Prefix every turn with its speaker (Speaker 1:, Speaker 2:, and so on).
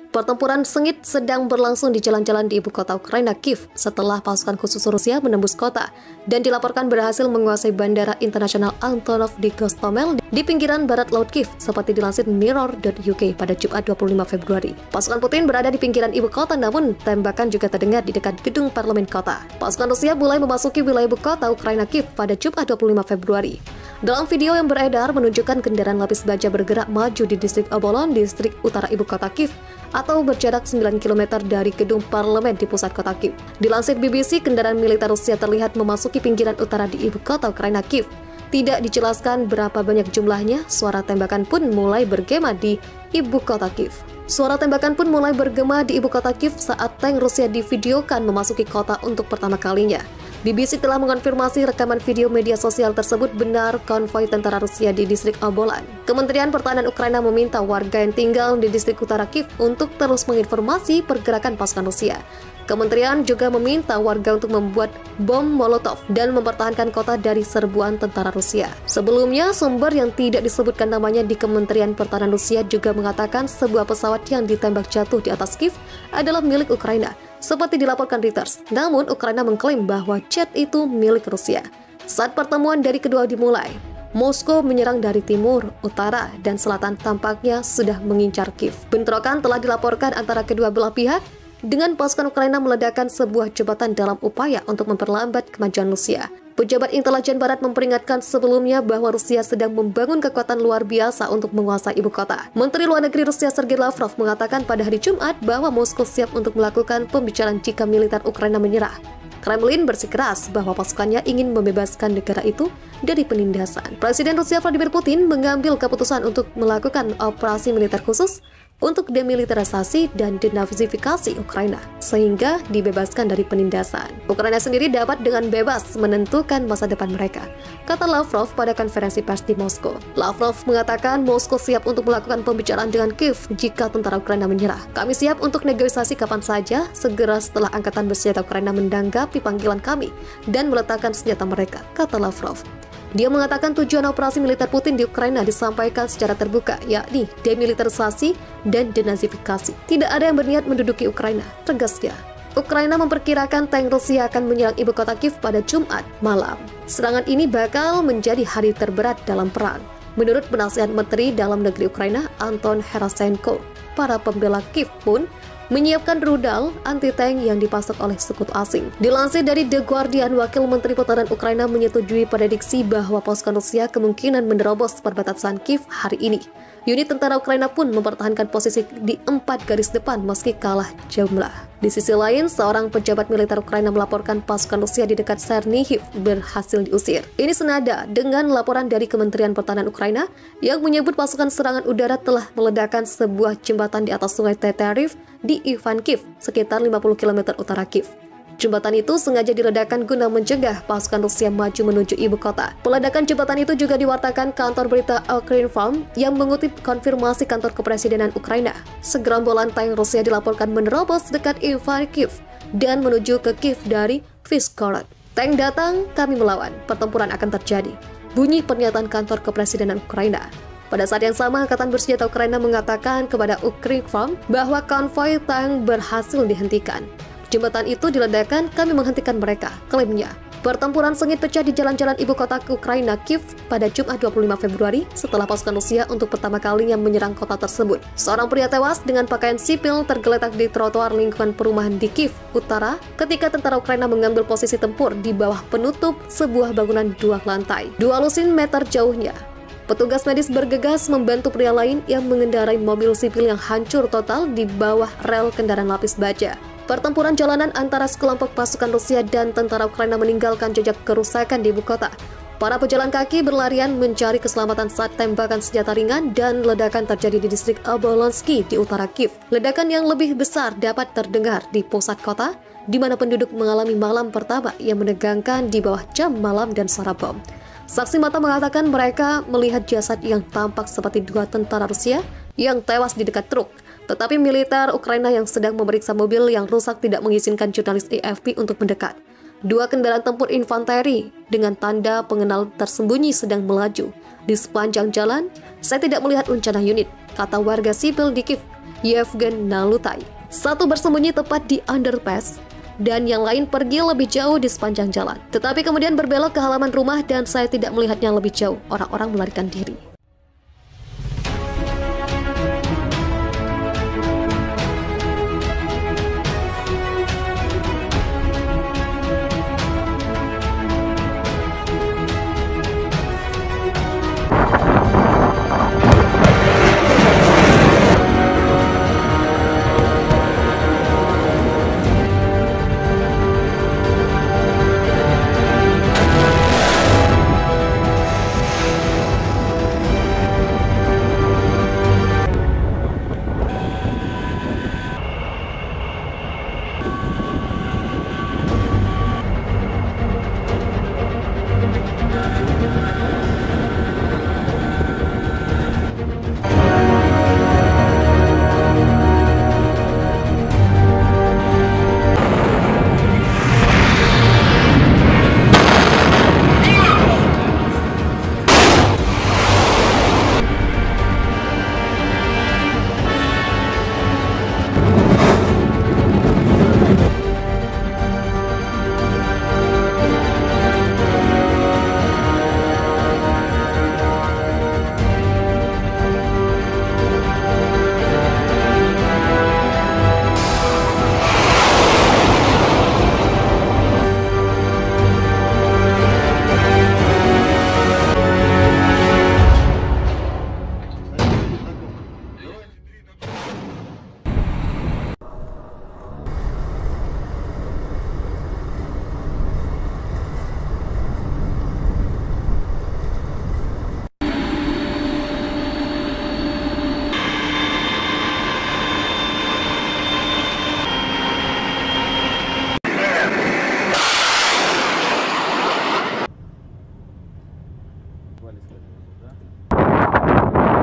Speaker 1: Pertempuran sengit sedang berlangsung di jalan-jalan di ibu kota Ukraina, Kiev, setelah pasukan khusus Rusia menembus kota dan dilaporkan berhasil menguasai bandara internasional Antonov di Gostomel di pinggiran barat laut Kiev, seperti dilansir Mirror.uk pada Jumat 25 Februari. Pasukan Putin berada di pinggiran ibu kota, namun tembakan juga terdengar di dekat gedung parlemen kota. Pasukan Rusia mulai memasuki wilayah ibu kota Ukraina, Kiev, pada Jumat 25 Februari. Dalam video yang beredar menunjukkan kendaraan lapis baja bergerak maju di distrik Obolon, distrik utara ibu kota Kiev, atau berjarak 9 km dari gedung parlemen di pusat kota Kiev. Dilansir BBC, kendaraan militer Rusia terlihat memasuki pinggiran utara di ibu kota Ukraina, Kiev. Tidak dijelaskan berapa banyak jumlahnya. Suara tembakan pun mulai bergema di ibu kota Kiev. Suara tembakan pun mulai bergema di ibu kota Kiev saat tank Rusia divideokan memasuki kota untuk pertama kalinya. BBC telah mengonfirmasi rekaman video media sosial tersebut benar konvoi tentara Rusia di distrik Obolan. Kementerian Pertahanan Ukraina meminta warga yang tinggal di distrik utara Kiev untuk terus menginformasi pergerakan pasukan Rusia. Kementerian juga meminta warga untuk membuat bom Molotov dan mempertahankan kota dari serbuan tentara Rusia. Sebelumnya, sumber yang tidak disebutkan namanya di Kementerian Pertahanan Rusia juga mengatakan sebuah pesawat yang ditembak jatuh di atas Kiev adalah milik Ukraina, seperti dilaporkan Reuters. Namun, Ukraina mengklaim bahwa jet itu milik Rusia. Saat pertemuan dari kedua dimulai, Moskow menyerang dari timur, utara, dan selatan tampaknya sudah mengincar Kiev. Bentrokan telah dilaporkan antara kedua belah pihak dengan pasukan Ukraina meledakkan sebuah jembatan dalam upaya untuk memperlambat kemajuan Rusia. Pejabat intelijen barat memperingatkan sebelumnya bahwa Rusia sedang membangun kekuatan luar biasa untuk menguasai ibu kota. Menteri Luar Negeri Rusia Sergei Lavrov mengatakan pada hari Jumat bahwa Moskow siap untuk melakukan pembicaraan jika militer Ukraina menyerah. Kremlin bersikeras bahwa pasukannya ingin membebaskan negara itu dari penindasan. Presiden Rusia Vladimir Putin mengambil keputusan untuk melakukan operasi militer khusus untuk demilitarisasi dan denazifikasi Ukraina, sehingga dibebaskan dari penindasan. Ukraina sendiri dapat dengan bebas menentukan masa depan mereka, kata Lavrov pada konferensi pers di Moskow. Lavrov mengatakan Moskow siap untuk melakukan pembicaraan dengan Kiev jika tentara Ukraina menyerah. Kami siap untuk negosiasi kapan saja, segera setelah angkatan bersenjata Ukraina mendanggapi panggilan kami dan meletakkan senjata mereka, kata Lavrov. Dia mengatakan tujuan operasi militer Putin di Ukraina disampaikan secara terbuka, yakni demilitarisasi dan denazifikasi. Tidak ada yang berniat menduduki Ukraina, tegasnya. Ukraina memperkirakan tank Rusia akan menyerang ibu kota Kiev pada Jumat malam. Serangan ini bakal menjadi hari terberat dalam perang. Menurut penasihat Menteri Dalam Negeri Ukraina, Anton Herasenko, para pembela Kiev pun menyiapkan rudal anti-tank yang dipasok oleh sekutu asing. Dilansir dari The Guardian, Wakil Menteri Pertahanan Ukraina menyetujui prediksi bahwa pasukan Rusia kemungkinan menerobos perbatasan Kiev hari ini. Unit tentara Ukraina pun mempertahankan posisi di 4 garis depan meski kalah jumlah. Di sisi lain, seorang pejabat militer Ukraina melaporkan pasukan Rusia di dekat Chernihiv berhasil diusir. Ini senada dengan laporan dari Kementerian Pertahanan Ukraina yang menyebut pasukan serangan udara telah meledakkan sebuah jembatan di atas sungai Teteriv di Ivankiv, sekitar 50 km utara Kiev. Jembatan itu sengaja diledakkan guna mencegah pasukan Rusia maju menuju ibu kota. Peledakan jembatan itu juga diwartakan kantor berita Ukrinform yang mengutip konfirmasi kantor kepresidenan Ukraina. Segerombolan tank Rusia dilaporkan menerobos dekat Ivankiv dan menuju ke Kiev dari Vyshgorod. Tank datang, kami melawan. Pertempuran akan terjadi. Bunyi pernyataan kantor kepresidenan Ukraina. Pada saat yang sama, Angkatan Bersenjata Ukraina mengatakan kepada Ukrinform bahwa konvoi tank berhasil dihentikan. Jembatan itu diledakkan, kami menghentikan mereka, klaimnya. Pertempuran sengit pecah di jalan-jalan ibu kota Ukraina, Kiev, pada Jumat 25 Februari setelah pasukan Rusia untuk pertama kalinya menyerang kota tersebut. Seorang pria tewas dengan pakaian sipil tergeletak di trotoar lingkungan perumahan di Kiev Utara ketika tentara Ukraina mengambil posisi tempur di bawah penutup sebuah bangunan 2 lantai, 2 lusin meter jauhnya. Petugas medis bergegas membantu pria lain yang mengendarai mobil sipil yang hancur total di bawah rel kendaraan lapis baja. Pertempuran jalanan antara sekelompok pasukan Rusia dan tentara Ukraina meninggalkan jejak kerusakan di ibu kota. Para pejalan kaki berlarian mencari keselamatan saat tembakan senjata ringan dan ledakan terjadi di distrik Obolonsky di utara Kiev. Ledakan yang lebih besar dapat terdengar di pusat kota, di mana penduduk mengalami malam pertama yang menegangkan di bawah jam malam dan suara bom. Saksi mata mengatakan mereka melihat jasad yang tampak seperti 2 tentara Rusia yang tewas di dekat truk. Tetapi militer Ukraina yang sedang memeriksa mobil yang rusak tidak mengizinkan jurnalis AFP untuk mendekat. Dua kendaraan tempur infanteri dengan tanda pengenal tersembunyi sedang melaju di sepanjang jalan. Saya tidak melihat rencana unit, kata warga sipil di Kiev, Yevgen Nalutai. Satu bersembunyi tepat di underpass dan yang lain pergi lebih jauh di sepanjang jalan. Tetapi kemudian berbelok ke halaman rumah dan saya tidak melihatnya lebih jauh. Orang-orang melarikan diri.
Speaker 2: ¿Cuál es la pregunta?